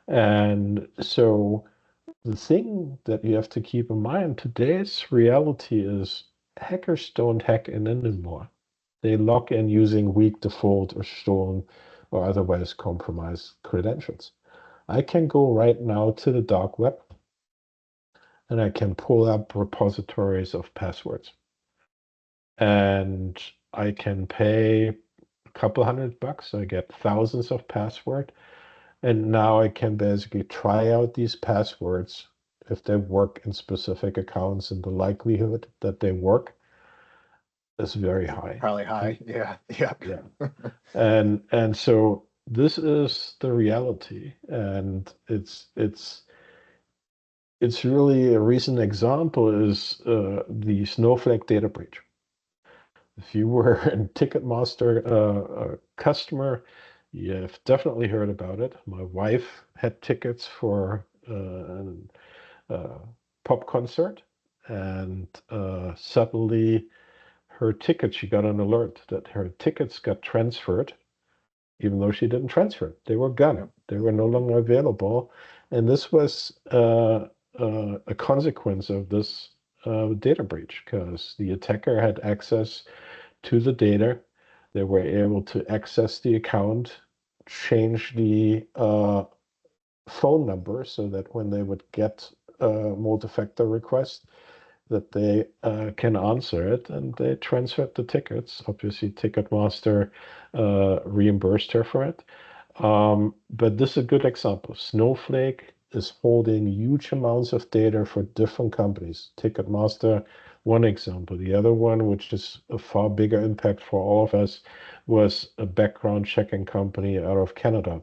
And so the thing that you have to keep in mind, today's reality is hackers don't hack in anymore. They log in using weak default or stolen or otherwise compromised credentials. I can go right now to the dark web and I can pull up repositories of passwords. And I can pay a couple $100. I get thousands of passwords. And now I can basically try out these passwords if they work in specific accounts, and the likelihood that they work is very high. Probably high. Yeah. Yeah. Yeah. And so this is the reality, and it's really a recent example is the Snowflake data breach. If you were a Ticketmaster customer, you've definitely heard about it. My wife had tickets for a pop concert, and suddenly she got an alert that her tickets got transferred, even though she didn't transfer it. They were gone. Yep. They were no longer available. And this was a consequence of this data breach because the attacker had access to the data. They were able to access the account, change the phone number so that when they would get a multi-factor request, that they can answer it, and they transferred the tickets. Obviously, Ticketmaster reimbursed her for it. But this is a good example. Snowflake is holding huge amounts of data for different companies. Ticketmaster, one example. The other one, which is a far bigger impact for all of us, was a background checking company out of Canada.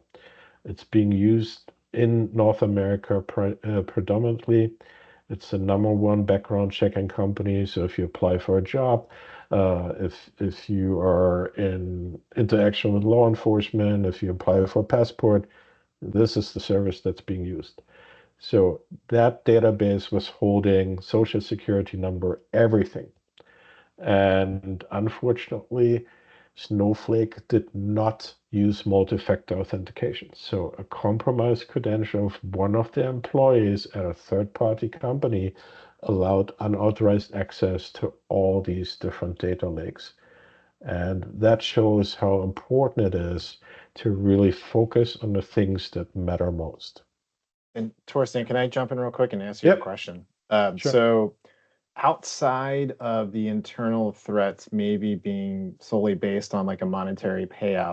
It's being used in North America predominantly. It's the number one background checking company. So if you apply for a job, if you are in interaction with law enforcement, if you apply for a passport, this is the service that's being used. So that database was holding social security number, everything. And unfortunately, Snowflake did not use multi-factor authentication. So a compromised credential of one of the employees at a third-party company allowed unauthorized access to all these different data lakes. And that shows how important it is to really focus on the things that matter most. And Torsten, can I jump in real quick and answer your Yep, question? sure. So outside of the internal threats maybe being solely based on like a monetary payout,